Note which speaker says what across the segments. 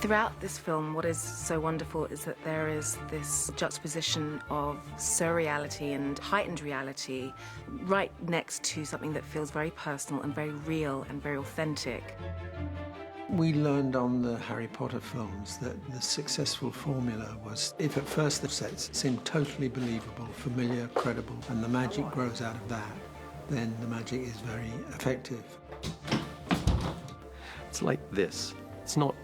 Speaker 1: Throughout this film, what is so wonderful is that there is this juxtaposition of surreality and heightened reality right next to something that feels very personal and very real and very authentic.
Speaker 2: We learned on the Harry Potter films that the successful formula was, if at first the sets seemed totally believable, familiar, credible, and the magic grows out of that, then the magic is very effective.
Speaker 3: It's like this. It's not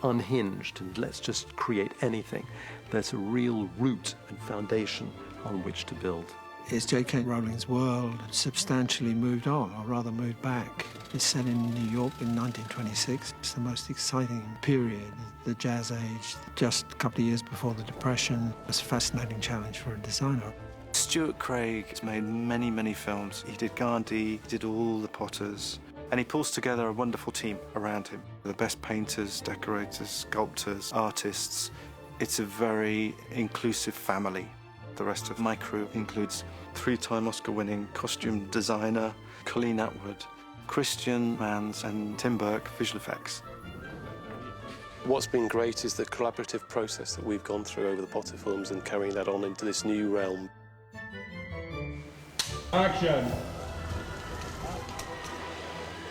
Speaker 3: unhinged and let's just create anything. There's a real root and foundation on which to build.
Speaker 2: It's J.K. Rowling's world substantially moved on, or rather moved back. It's set in New York in 1926. It's the most exciting period, the Jazz Age, just a couple of years before the Depression. It's a fascinating challenge for a designer.
Speaker 4: Stuart Craig has made many, many films. He did Gandhi, he did all the Potters, and he pulls together a wonderful team around him. The best painters, decorators, sculptors, artists. It's a very inclusive family. The rest of my crew includes three-time Oscar-winning costume designer Colleen Atwood, Christian, Manz and Tim Burke, visual effects.
Speaker 3: What's been great is the collaborative process that we've gone through over the Potter films and carrying that on into this new realm.
Speaker 5: Action!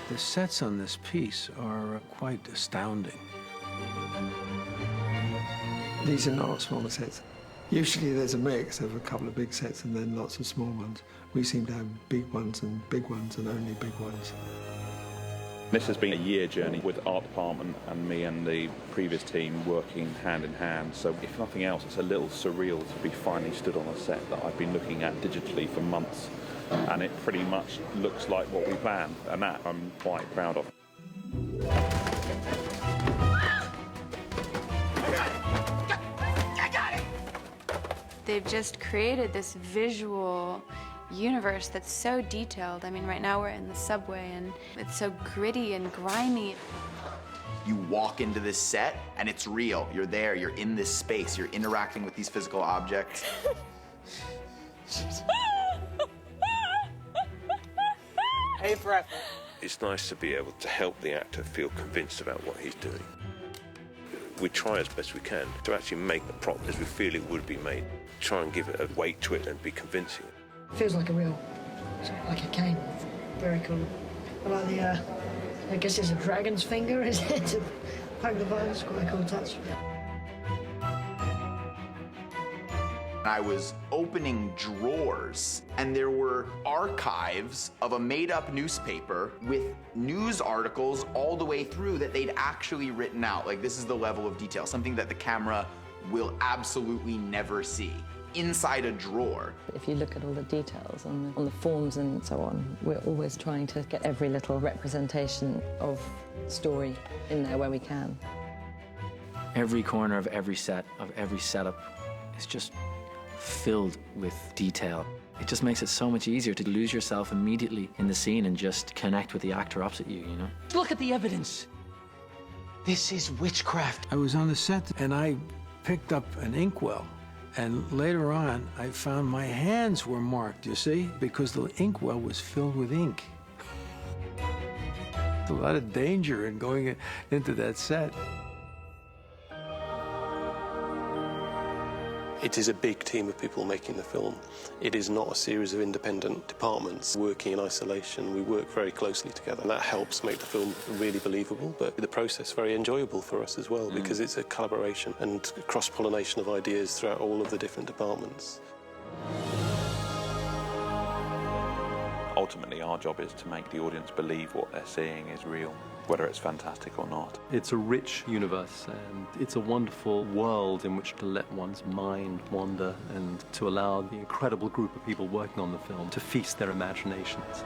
Speaker 2: The sets on this piece are quite astounding. These are not smaller sets. Usually there's a mix of a couple of big sets and then lots of small ones. We seem to have big ones and only big ones.
Speaker 5: This has been a year journey with the art department and me and the previous team working hand in hand. So if nothing else, it's a little surreal to be finally stood on a set that I've been looking at digitally for months. And it pretty much looks like what we planned, and that I'm quite proud of.
Speaker 6: They've just created this visual universe that's so detailed. I mean, right now we're in the subway and it's so gritty and grimy.
Speaker 7: You walk into this set and it's real. You're there, you're in this space, you're interacting with these physical objects.
Speaker 8: A for effort.
Speaker 9: It's nice to be able to help the actor feel convinced about what he's doing. We try as best we can to actually make the prop as we feel it would be made. Try and give it a weight to it and be convincing.
Speaker 8: Feels like a real, like a cane. Very cool. I like the, I guess it's a dragon's finger, is it? To poke the bones, quite a cool touch.
Speaker 7: I was opening drawers, and there were archives of a made-up newspaper with news articles all the way through that they'd actually written out. Like, this is the level of detail, something that the camera will absolutely never see. Inside a drawer.
Speaker 10: If you look at all the details on the forms and so on, we're always trying to get every little representation of story in there where we can.
Speaker 11: Every corner of every set, of every setup, is just filled with detail. It just makes it so much easier to lose yourself immediately in the scene and just connect with the actor opposite you, you know?
Speaker 8: Look at the evidence. This is witchcraft.
Speaker 2: I was on the set and I picked up an inkwell. And later on, I found my hands were marked, you see, because the inkwell was filled with ink. A lot of danger in going into that set.
Speaker 3: It is a big team of people making the film. It is not a series of independent departments working in isolation. We work very closely together, and that helps make the film really believable, but the process very enjoyable for us as well, because it's a collaboration and cross-pollination of ideas throughout all of the different departments.
Speaker 5: Ultimately, our job is to make the audience believe what they're seeing is real, whether it's fantastic or not.
Speaker 3: It's a rich universe, and it's a wonderful world in which to let one's mind wander and to allow the incredible group of people working on the film to feast their imaginations.